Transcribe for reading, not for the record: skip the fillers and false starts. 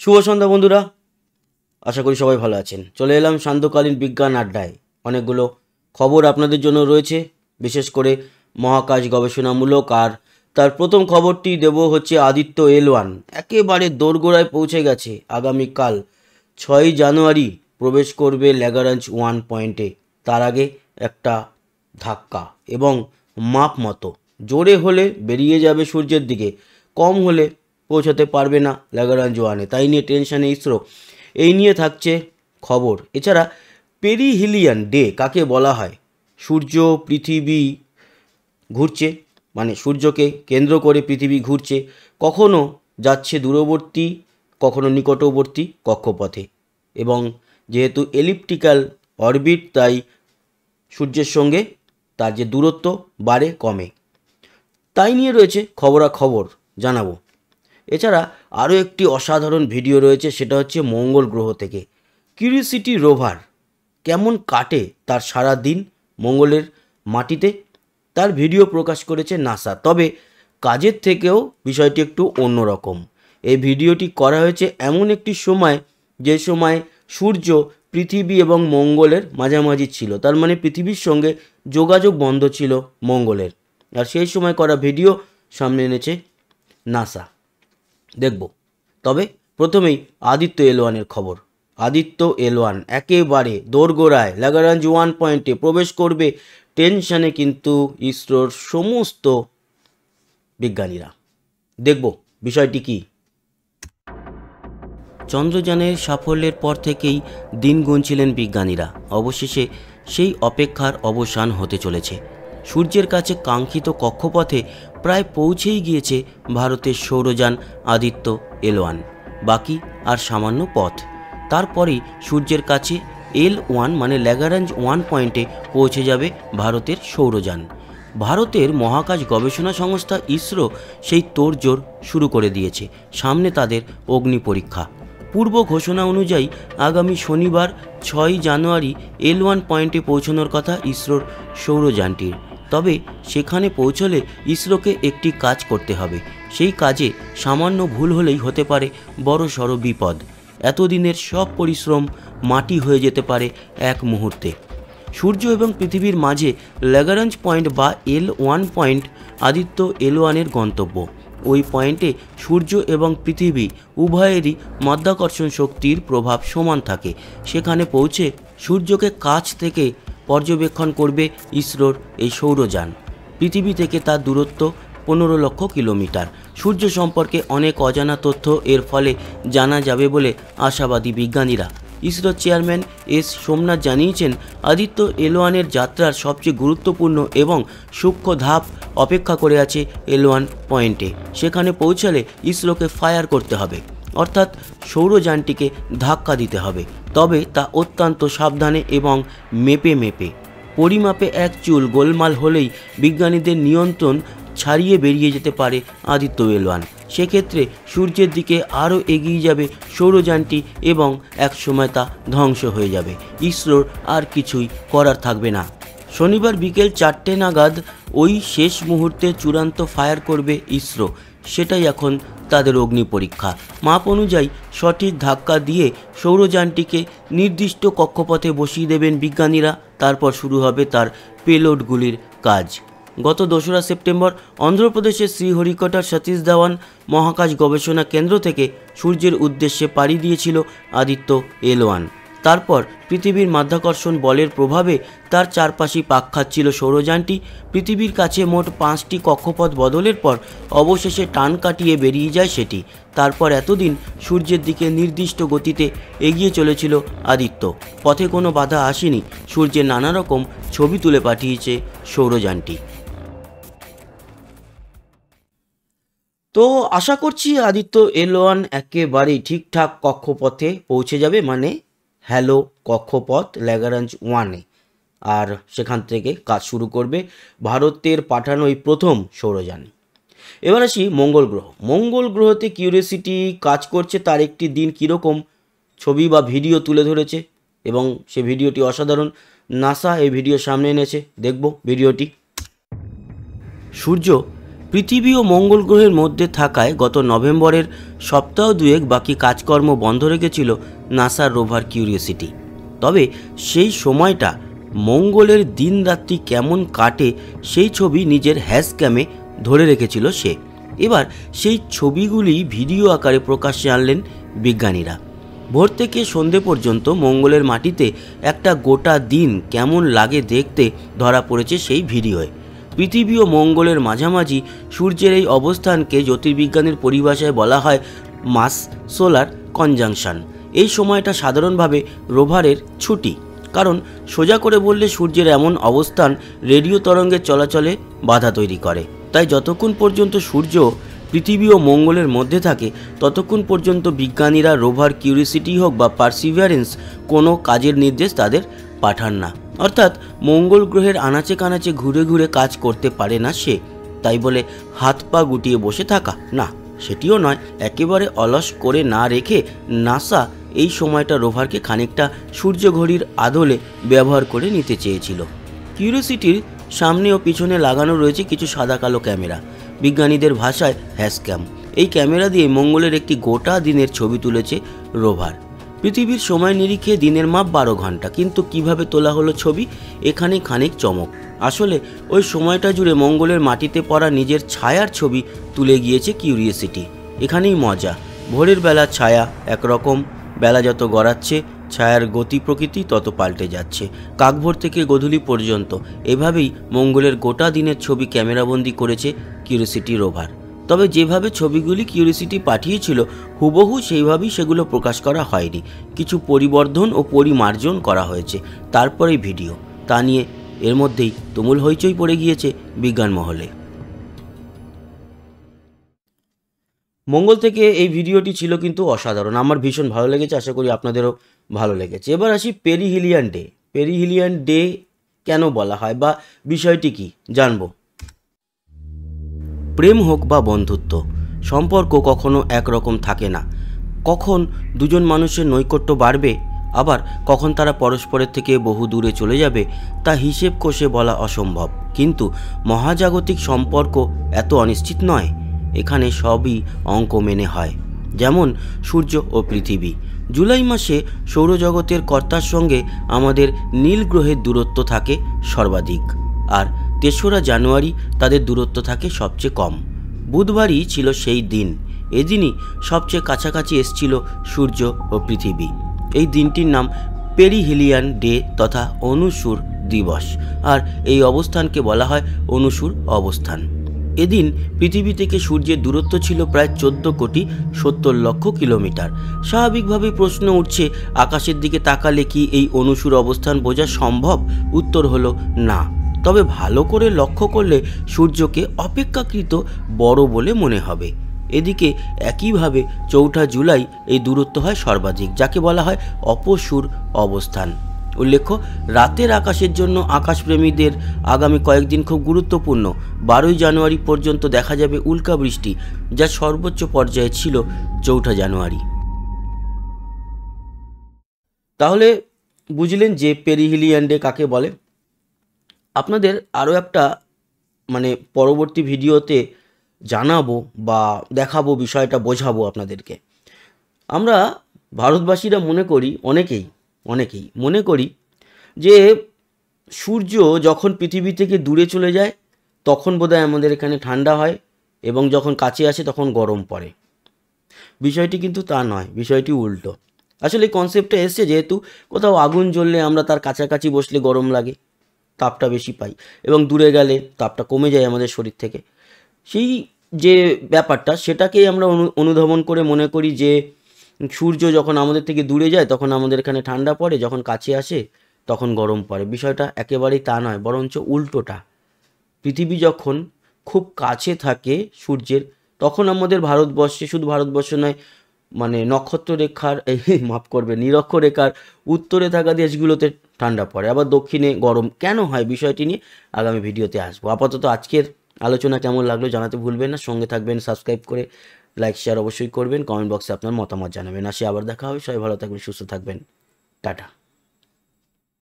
শুভ সন্ধ্যা বন্ধুরা, আশা করি সবাই ভালো আছেন। চলে এলাম সান্ধ্যকালীন বিজ্ঞান আড্ডায়। অনেকগুলো খবর আপনাদের জন্য রয়েছে, বিশেষ করে মহাকাশ গবেষণামূলক। আর তার প্রথম খবরটি দেব হচ্ছে আদিত্য L1 একেবারে দোরগোড়ায় পৌঁছে গেছে। আগামীকাল 6ই জানুয়ারি প্রবেশ করবে ল্যাগ্রাঞ্জ 1 পয়েন্টে। তার আগে একটা ধাক্কা এবং মাপ মতো জোরে হলে বেরিয়ে যাবে সূর্যের দিকে, কম হলে পৌঁছাতে পারবে না ল্যাগ্রাঞ্জ 1-এ। তাই নিয়ে টেনশানে ইসরো। এই নিয়ে থাকছে খবর। এছাড়া পেরিহিলিয়ান ডে কাকে বলা হয়? সূর্য পৃথিবী ঘুরছে, মানে সূর্যকে কেন্দ্র করে পৃথিবী ঘুরছে, কখনো যাচ্ছে দূরবর্তী, কখনো নিকটবর্তী কক্ষপথে। এবং যেহেতু এলিপ্টিক্যাল অরবিট, তাই সূর্যের সঙ্গে তার যে দূরত্ব বাড়ে কমে। তাই নিয়ে রয়েছে খবরাখবর জানাবো। এছাড়া আরও একটি অসাধারণ ভিডিও রয়েছে, সেটা হচ্ছে মঙ্গল গ্রহ থেকে কিউরিওসিটি রোভার কেমন কাটে তার সারা দিন মঙ্গলের মাটিতে, তার ভিডিও প্রকাশ করেছে নাসা। তবে কাজের থেকেও বিষয়টি একটু অন্যরকম। এই ভিডিওটি করা হয়েছে এমন একটি সময়, যে সময় সূর্য পৃথিবী এবং মঙ্গলের মাঝামাঝি ছিল, তার মানে পৃথিবীর সঙ্গে যোগাযোগ বন্ধ ছিল মঙ্গলের। আর সেই সময় করা ভিডিও সামনে এনেছে নাসা, দেখব। তবে প্রথমেই আদিত্য L1-এর খবর। আদিত্য L1 একেবারে দোরগোড়ায় ল্যাগ্রাঞ্জ 1 পয়েন্টে প্রবেশ করবে। টেনশানে কিন্তু ইসরোর সমস্ত বিজ্ঞানীরা। দেখব বিষয়টি কি। চন্দ্রযানের সাফল্যের পর থেকেই দিন গুনছিলেন বিজ্ঞানীরা। অবশেষে সেই অপেক্ষার অবসান হতে চলেছে। সূর্যের কাছে কাঙ্ক্ষিত কক্ষপথে প্রায় পৌঁছেই গিয়েছে ভারতের সৌরযান আদিত্য L1। বাকি আর সামান্য পথ, তারপরেই সূর্যের কাছে L1 মানে ল্যাগ্রাঞ্জ 1 পয়েন্টে পৌঁছে যাবে ভারতের সৌরযান। ভারতের মহাকাশ গবেষণা সংস্থা ইসরো সেই তোড়জোড় শুরু করে দিয়েছে। সামনে তাদের অগ্নি পরীক্ষা। পূর্ব ঘোষণা অনুযায়ী আগামী শনিবার 6ই জানুয়ারি L1 পয়েন্টে পৌঁছানোর কথা ইসরোর সৌরযানটির। তবে সেখানে পৌঁছলে ইসরোকে একটি কাজ করতে হবে। সেই কাজে সামান্য ভুল হলেই হতে পারে বড়সড় বিপদ। এতদিনের সব পরিশ্রম মাটি হয়ে যেতে পারে এক মুহূর্তে। সূর্য এবং পৃথিবীর মাঝে ল্যাগ্রাঞ্জ পয়েন্ট বা L1 পয়েন্ট আদিত্য L1-এর গন্তব্য। ওই পয়েন্টে সূর্য এবং পৃথিবী উভয়েরই মাধ্যাকর্ষণ শক্তির প্রভাব সমান থাকে। সেখানে পৌঁছে সূর্যকে কাছ থেকে পর্যবেক্ষণ করবে ইসরোর এই সৌরযান। পৃথিবী থেকে তার দূরত্ব 15 লক্ষ কিলোমিটার। সূর্য সম্পর্কে অনেক অজানা তথ্য এর ফলে জানা যাবে বলে আশাবাদী বিজ্ঞানীরা। ইসরোর চেয়ারম্যান এস সোমনাথ জানিয়েছেন, আদিত্য L1-এর যাত্রার সবচেয়ে গুরুত্বপূর্ণ এবং সূক্ষ্ম ধাপ অপেক্ষা করে আছে L1 পয়েন্টে। সেখানে পৌঁছালে ইসরোকে ফায়ার করতে হবে, অর্থাৎ সৌরযানটিকে ধাক্কা দিতে হবে। তবে তা অত্যন্ত সাবধানে এবং মেপে মেপে। পরিমাপে এক চুল গোলমাল হলেই বিজ্ঞানীদের নিয়ন্ত্রণ ছাড়িয়ে বেরিয়ে যেতে পারে আদিত্য L1। সেক্ষেত্রে সূর্যের দিকে আরও এগিয়ে যাবে সৌরযানটি এবং একসময় তা ধ্বংস হয়ে যাবে। ইসরোর আর কিছুই করার থাকবে না। শনিবার বিকেল 4টে নাগাদ ওই শেষ মুহূর্তে চূড়ান্ত ফায়ার করবে ইসরো। সেটাই এখন তাদের অগ্নি পরীক্ষা। মাপ অনুযায়ী সঠিক ধাক্কা দিয়ে সৌরযানটিকে নির্দিষ্ট কক্ষপথে বসিয়ে দেবেন বিজ্ঞানীরা। তারপর শুরু হবে তার পেলোডগুলির কাজ। গত 2রা সেপ্টেম্বর অন্ধ্রপ্রদেশের শ্রীহরিকোটার সতীশ ধাওয়ান মহাকাশ গবেষণা কেন্দ্র থেকে সূর্যের উদ্দেশ্যে পাড়ি দিয়েছিল আদিত্য L1। তারপর পৃথিবীর মাধ্যাকর্ষণ বলের প্রভাবে তার চারপাশে পাক খাচ্ছিল সৌরযানটি। পৃথিবীর কাছে মোট 5টি কক্ষপথ বদলের পর অবশেষে টান কাটিয়ে বেরিয়ে যায় সেটি। তারপর এতদিন সূর্যের দিকে নির্দিষ্ট গতিতে এগিয়ে চলেছিল আদিত্য। পথে কোনো বাধা আসেনি। সূর্যের নানা রকম ছবি তুলে পাঠিয়েছে সৌরযানটি। তো আশা করছি আদিত্য L1 একেবারেই ঠিকঠাক কক্ষপথে পৌঁছে যাবে, মানে হ্যালো কক্ষপথ ল্যাগ্রাঞ্জ 1-এ। আর সেখান থেকে কাজ শুরু করবে ভারতের পাঠানো এই প্রথম সৌরযান। এবার আসি মঙ্গল গ্রহ। মঙ্গল গ্রহতে কিউরিওসিটি কাজ করছে। তার একটি দিন কীরকম ছবি বা ভিডিও তুলে ধরেছে এবং সে ভিডিওটি অসাধারণ। নাসা এই ভিডিও সামনে এনেছে, দেখব ভিডিওটি। সূর্য পৃথিবী ও মঙ্গল গ্রহের মধ্যে থাকায় গত নভেম্বরের সপ্তাহ দুয়েক বাকি কাজকর্ম বন্ধ রেখেছিল নাসার রোভার কিউরিওসিটি। তবে সেই সময়টা মঙ্গলের দিন রাত্রি কেমন কাটে সেই ছবি নিজের হ্যাশক্যামে ধরে রেখেছিল সে। এবার সেই ছবিগুলি ভিডিও আকারে প্রকাশ্যে আনলেন বিজ্ঞানীরা। ভোর থেকে সন্ধে পর্যন্ত মঙ্গলের মাটিতে একটা গোটা দিন কেমন লাগে দেখতে ধরা পড়েছে সেই ভিডিওয়। পৃথিবী ও মঙ্গলের মাঝামাঝি সূর্যের এই অবস্থানকে জ্যোতির্বিজ্ঞানের পরিভাষায় বলা হয় মাস সোলার কনজাংশন। এই সময়টা সাধারণভাবে রোভারের ছুটি, কারণ সোজা করে বললে সূর্যের এমন অবস্থান রেডিও তরঙ্গের চলাচলে বাধা তৈরি করে। তাই যতক্ষণ পর্যন্ত সূর্য পৃথিবী ও মঙ্গলের মধ্যে থাকে ততক্ষণ পর্যন্ত বিজ্ঞানীরা রোভার কিউরিওসিটি হোক বা পারসিভিয়ারেন্স কোনো কাজের নির্দেশ তাদের পাঠান না। অর্থাৎ মঙ্গল গ্রহের আনাচে কানাচে ঘুরে ঘুরে কাজ করতে পারে না সে। তাই বলে হাত পা গুটিয়ে বসে থাকা না, সেটিও নয়। একেবারে অলস করে না রেখে নাসা এই সময়টা রোভারকে খানিকটা সূর্যঘড়ির আদলে ব্যবহার করে নিতে চেয়েছিল। কিউরিওসিটির সামনে ও পিছনে লাগানো রয়েছে কিছু সাদা কালো ক্যামেরা, বিজ্ঞানীদের ভাষায় হ্যাশক্যাম। এই ক্যামেরা দিয়ে মঙ্গলের একটি গোটা দিনের ছবি তুলেছে রোভার। পৃথিবীর সময় নিরিখে দিনের মাপ 12 ঘন্টা, কিন্তু কিভাবে তোলা হলো ছবি, এখানে খানিক চমক। আসলে ওই সময়টা জুড়ে মঙ্গলের মাটিতে পড়া নিজের ছায়ার ছবি তুলে গিয়েছে কিউরিওসিটি। এখানেই মজা। ভোরের বেলা ছায়া একরকম, বেলা যত গড়াচ্ছে ছায়ার গতি প্রকৃতি তত পাল্টে যাচ্ছে। কাকভোর থেকে গোধূলি পর্যন্ত এভাবেই মঙ্গলের গোটা দিনের ছবি ক্যামেরাবন্দি করেছে কিউরিওসিটি রোভার। তবে যেভাবে ছবিগুলি কিউরিওসিটি পাঠিয়েছিল হুবহু সেইভাবেই সেগুলো প্রকাশ করা হয়নি, কিছু পরিবর্ধন ও পরিমার্জন করা হয়েছে। তারপরেই ভিডিও, তা নিয়ে এর মধ্যেই তুমুল হইচই পড়ে গিয়েছে বিজ্ঞান মহলে। মঙ্গল থেকে এই ভিডিওটি ছিল কিন্তু অসাধারণ, আমার ভীষণ ভালো লেগেছে, আশা করি আপনাদেরও ভালো লেগেছে। এবার আসি পেরিহিলিয়ান ডে। পেরিহিলিয়ান ডে কেন বলা হয় বা বিষয়টি কি জানবো। প্রেম হোক বা বন্ধুত্ব, সম্পর্ক কখনো একরকম থাকে না। কখন দুজন মানুষের নৈকট্য বাড়বে, আবার কখন তারা পরস্পরের থেকে বহু দূরে চলে যাবে, তা হিসেব কষে বলা অসম্ভব। কিন্তু মহাজাগতিক সম্পর্ক এত অনিশ্চিত নয়, এখানে সবই অঙ্ক মেনে হয়। যেমন সূর্য ও পৃথিবী। জুলাই মাসে সৌরজগতের কর্তার সঙ্গে আমাদের নীল গ্রহের দূরত্ব থাকে সর্বাধিক, আর 3রা জানুয়ারি তাদের দূরত্ব থাকে সবচেয়ে কম। বুধবারই ছিল সেই দিন। এদিনই সবচেয়ে কাছাকাছি এসছিল সূর্য ও পৃথিবী। এই দিনটির নাম পেরিহিলিয়ান ডে তথা অনুসুর দিবস, আর এই অবস্থানকে বলা হয় অনুসুর অবস্থান। এদিন পৃথিবী থেকে সূর্যের দূরত্ব ছিল প্রায় 14,70,00,000 কিলোমিটার। স্বাভাবিকভাবেই প্রশ্ন উঠছে, আকাশের দিকে তাকালে কি এই অনুসুর অবস্থান বোঝা সম্ভব? উত্তর হলো না। তবে ভালো করে লক্ষ্য করলে সূর্যকে অপেক্ষাকৃত বড় বলে মনে হবে। এদিকে একইভাবে 4 জুলাই এই দূরত্ব হয় সর্বাধিক, যাকে বলা হয় অপসুর অবস্থান। উল্লেখ্য, রাতের আকাশের জন্য আকাশপ্রেমীদের আগামী কয়েকদিন খুব গুরুত্বপূর্ণ। 12 জানুয়ারি পর্যন্ত দেখা যাবে উল্কাবৃষ্টি, যা সর্বোচ্চ পর্যায়ে ছিল 4 জানুয়ারি। তাহলে বুঝলেন যে পেরিহিলিয়ান ডে কাকে বলে। আপনাদের আরও একটা পরবর্তী ভিডিওতে জানাবো বা দেখাবো, বিষয়টা বোঝাবো আপনাদেরকে। আমরা ভারতবাসীরা মনে করি, অনেকেই মনে করি যে সূর্য যখন পৃথিবী থেকে দূরে চলে যায় তখন বোধহয় আমাদের এখানে ঠান্ডা হয়, এবং যখন কাছে আসে তখন গরম পড়ে। বিষয়টি কিন্তু তা নয়, বিষয়টি উল্টো। আসলে এই কনসেপ্টটা এসছে যেহেতু কোথাও আগুন জ্বললে আমরা তার কাছাকাছি বসলে গরম লাগে, তাপটা বেশি পাই, এবং দূরে গেলে তাপটা কমে যায় আমাদের শরীর থেকে। সেই যে ব্যাপারটা, সেটাকেই আমরা অনুধাবন করে মনে করি যে সূর্য যখন আমাদের থেকে দূরে যায় তখন আমাদের এখানে ঠান্ডা পড়ে, যখন কাছে আসে তখন গরম পড়ে। বিষয়টা একেবারেই তা নয়, বরঞ্চ উল্টোটা। পৃথিবী যখন খুব কাছে থাকে সূর্যের, তখন আমাদের ভারতবর্ষে, শুধু ভারতবর্ষ নয়, নক্ষত্ররেখার নিরক্ষরেখার উত্তরে থাকা দেশগুলোতে ঠান্ডা পড়ে, আবার দক্ষিণে গরম। কেন হয় বিষয়টি নিয়ে আগামী ভিডিওতে আসবো। আপাতত আজকের আলোচনা কেমন লাগলো জানাতে ভুলবেন না। সঙ্গে থাকবেন, সাবস্ক্রাইব করে লাইক শেয়ার অবশ্যই করবেন, কমেন্ট বক্সে আপনার মতামত জানাবেন। আসি আবার দেখা হবে, সবাই ভালো থাকবেন, সুস্থ থাকবেন, টাটা।